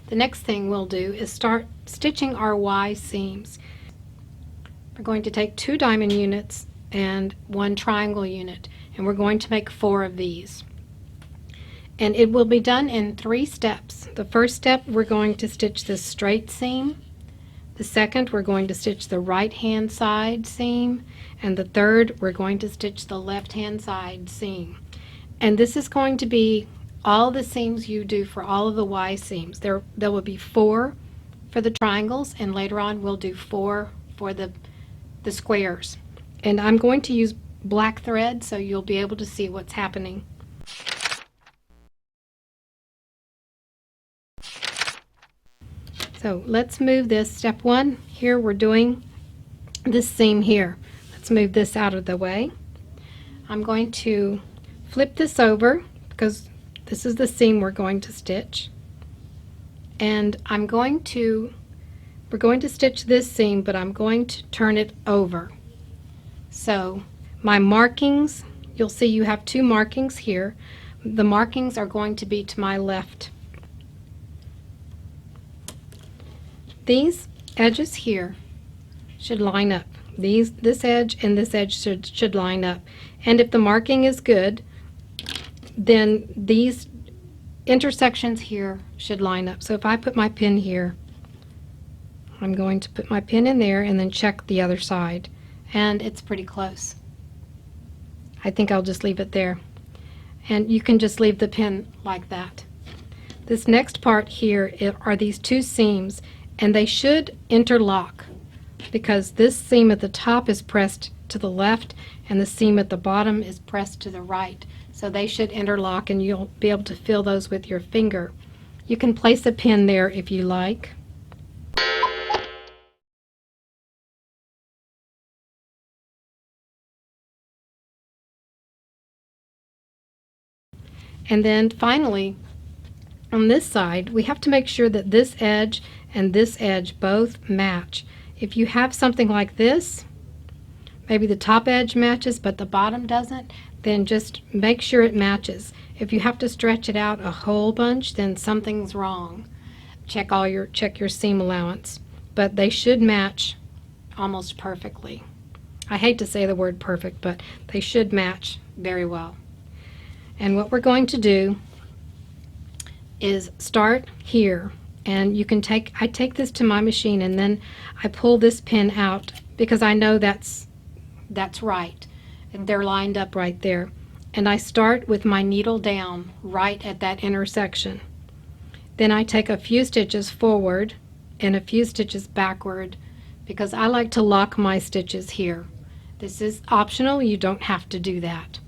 the next thing we'll do is start stitching our Y seams. We're going to take 2 diamond units and 1 triangle unit, and we're going to make 4 of these. And it will be done in 3 steps. The first step, we're going to stitch this straight seam. The second, we're going to stitch the right hand side seam. And the third, we're going to stitch the left hand side seam. And this is going to be all the seams you do for all of the Y seams. There will be 4 for the triangles, and later on we'll do 4 for the squares. And I'm going to use black thread so you'll be able to see what's happening. So let's move this. Step 1, here we're doing this seam here. Let's move this out of the way. I'm going to flip this over because this is the seam we're going to stitch. And we're going to stitch this seam, but I'm going to turn it over. So my markings, you'll see you have 2 markings here. The markings are going to be to my left. These edges here should line up. This edge and this edge should line up. And if the marking is good, then these intersections here should line up. So if I put my pin here, I'm going to put my pin in there and then check the other side. And it's pretty close. I think I'll just leave it there. And you can just leave the pin like that. This next part here are these 2 seams, and they should interlock because this seam at the top is pressed to the left and the seam at the bottom is pressed to the right. So they should interlock, and you'll be able to feel those with your finger. You can place a pin there if you like. And then finally, on this side, we have to make sure that this edge and this edge both match. If you have something like this, maybe the top edge matches but the bottom doesn't, then just make sure it matches. If you have to stretch it out a whole bunch, then something's wrong. Check your seam allowance. But they should match almost perfectly. I hate to say the word perfect, but they should match very well. And what we're going to do is start here, and you can I take this to my machine and then I pull this pin out because I know that's right. And they're lined up right there. And I start with my needle down right at that intersection. Then I take a few stitches forward and a few stitches backward because I like to lock my stitches here. This is optional, you don't have to do that.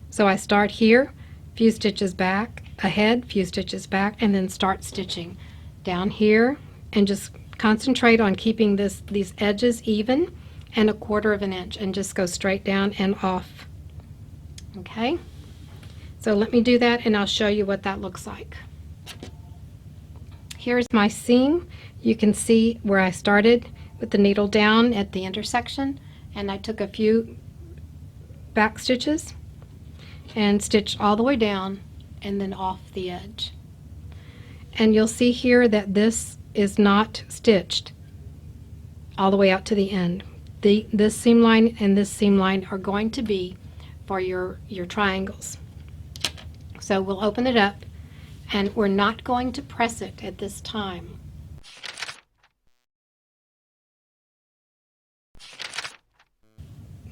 So I start here, few stitches back, ahead, few stitches back, and then start stitching down here, and just concentrate on keeping these edges even and 1/4 of an inch, and just go straight down and off. Okay, so let me do that and I'll show you what that looks like. Here's my seam. You can see where I started with the needle down at the intersection, and I took a few back stitches and stitched all the way down and then off the edge. And you'll see here that this is not stitched all the way out to the end. This seam line and this seam line are going to be for your triangles. So we'll open it up, and we're not going to press it at this time.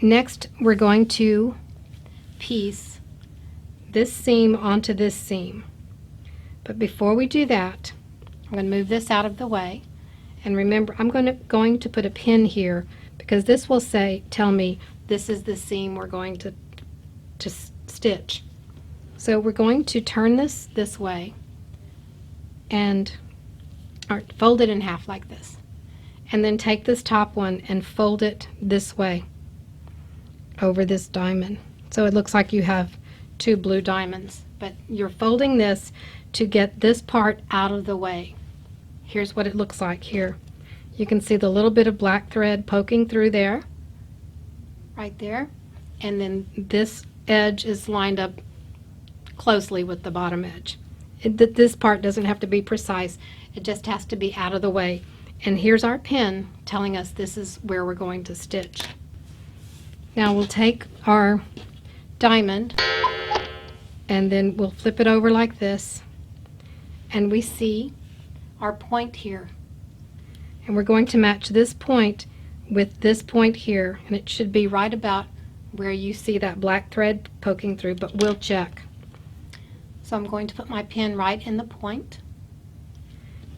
Next, we're going to piece this seam onto this seam. But before we do that, I'm going to move this out of the way. And remember, I'm going to put a pin here because this will tell me this is the seam we're going to stitch. So we're going to turn this way and fold it in half like this. And then take this top one and fold it this way over this diamond. So it looks like you have 2 blue diamonds, but you're folding this to get this part out of the way. Here's what it looks like here. You can see the little bit of black thread poking through there, right there, and then this edge is lined up closely with the bottom edge. This part doesn't have to be precise. It just has to be out of the way. And here's our pin telling us this is where we're going to stitch. Now we'll take our diamond and then we'll flip it over like this, and we see our point here. And we're going to match this point with this point here, and it should be right about where you see that black thread poking through, but we'll check. So I'm going to put my pin right in the point.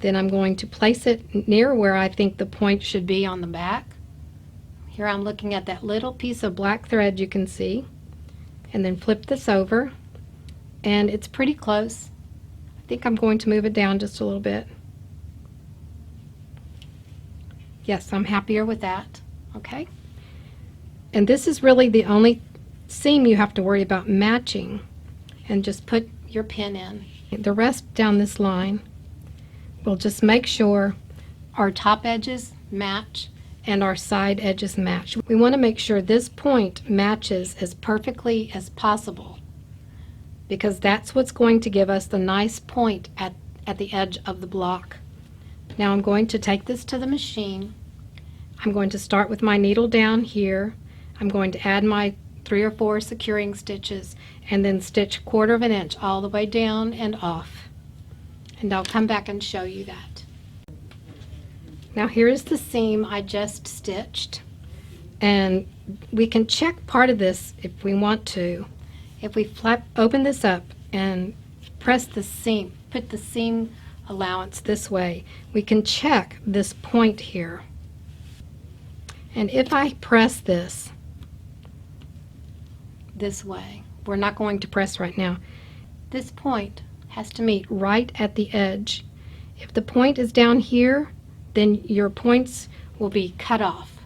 Then I'm going to place it near where I think the point should be on the back. Here I'm looking at that little piece of black thread you can see, and then flip this over, and it's pretty close. I think I'm going to move it down just a little bit. Yes, I'm happier with that. Okay. And this is really the only seam you have to worry about matching, and just put your pin in. The rest down this line, we'll just make sure our top edges match and our side edges match. We want to make sure this point matches as perfectly as possible, because that's what's going to give us the nice point at the edge of the block. Now I'm going to take this to the machine. I'm going to start with my needle down here. I'm going to add my 3 or 4 securing stitches and then stitch 1/4 of an inch all the way down and off. And I'll come back and show you that. Now here is the seam I just stitched, and we can check part of this if we want to. If we open this up and press the seam, put the seam allowance this way, we can check this point here. And if I press this way, we're not going to press right now, this point has to meet right at the edge. If the point is down here, then your points will be cut off.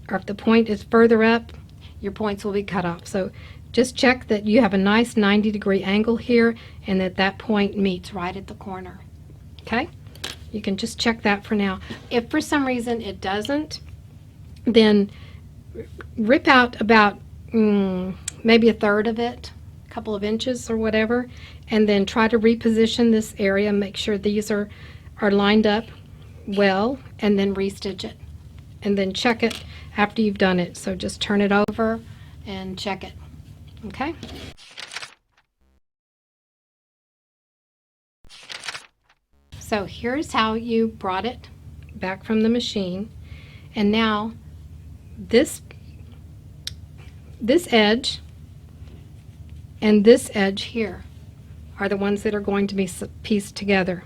Or if the point is further up, your points will be cut off. So just check that you have a nice 90-degree angle here and that that point meets right at the corner. Okay? You can just check that for now. If for some reason it doesn't, then rip out about maybe 1/3 of it, a couple of inches or whatever, and then try to reposition this area, make sure these are lined up well, and then restitch it. And then check it after you've done it. So just turn it over and check it. Okay? So here's how you brought it back from the machine. And now this edge and this edge here are the ones that are going to be pieced together,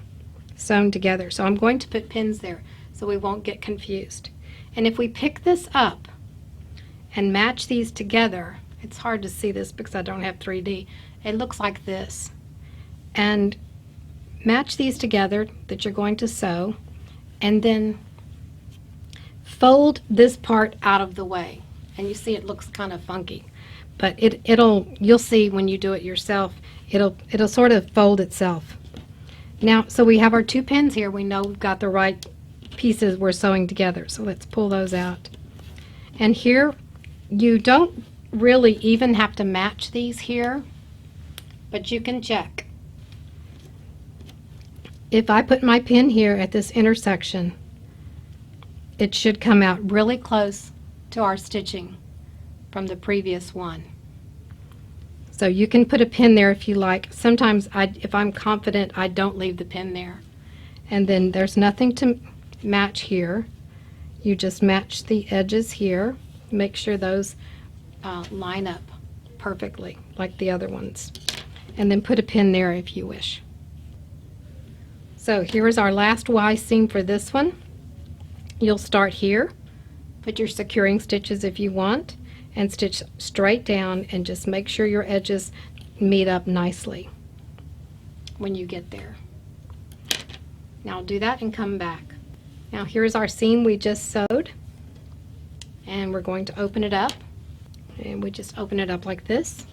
sewn together. So I'm going to put pins there so we won't get confused. And if we pick this up and match these together, it's hard to see this because I don't have 3D. It looks like this. And match these together that you're going to sew, and then fold this part out of the way. And you see it looks kind of funky, but you'll see when you do it yourself, it'll sort of fold itself. Now, so we have our 2 pins here. We know we've got the right pieces we're sewing together. So let's pull those out. And here, you don't really even have to match these here, but you can check. If I put my pin here at this intersection, it should come out really close to our stitching from the previous one. So you can put a pin there if you like. Sometimes if I'm confident, I don't leave the pin there. And then there's nothing to match here. You just match the edges here. Make sure those line up perfectly like the other ones. And then put a pin there if you wish. So here is our last Y seam for this one. You'll start here, put your securing stitches if you want, and stitch straight down, and just make sure your edges meet up nicely when you get there. Now do that and come back. Now here's our seam we just sewed, and we're going to open it up, and we just open it up like this,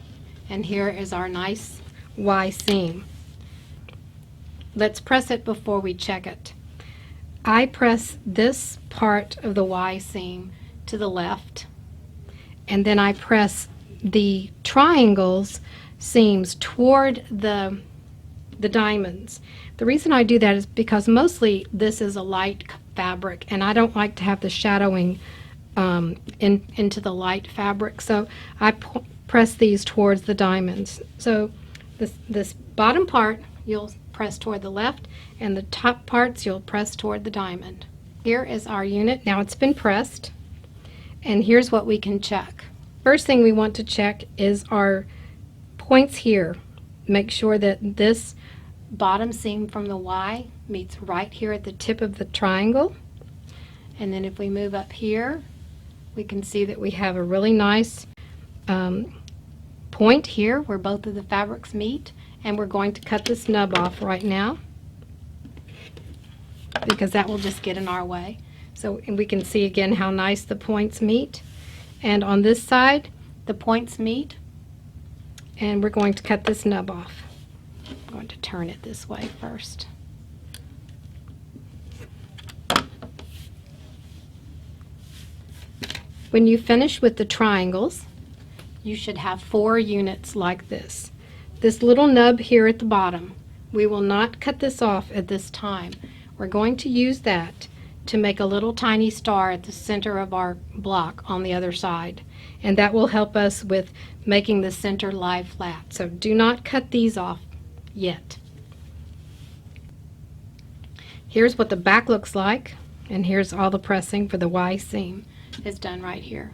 and here is our nice Y seam. Let's press it before we check it. I press this part of the Y seam to the left, and then I press the triangles seams toward the the diamonds. The reason I do that is because mostly this is a light fabric, and I don't like to have the shadowing into the light fabric, so I press these towards the diamonds. So this bottom part you'll press toward the left, and the top parts you'll press toward the diamond. Here is our unit. Now it's been pressed, and here's what we can check. First thing we want to check is our points here. Make sure that this bottom seam from the Y meets right here at the tip of the triangle. And then if we move up here, we can see that we have a really nice point here where both of the fabrics meet. And we're going to cut this nub off right now because that will just get in our way. So we can see again how nice the points meet. And on this side, the points meet. And we're going to cut this nub off. I'm going to turn it this way first. When you finish with the triangles, you should have 4 units like this. This little nub here at the bottom, we will not cut this off at this time. We're going to use that to make a little tiny star at the center of our block on the other side. And that will help us with making the center lie flat. So do not cut these off yet. Here's what the back looks like, and here's all the pressing for the Y seam is done right here.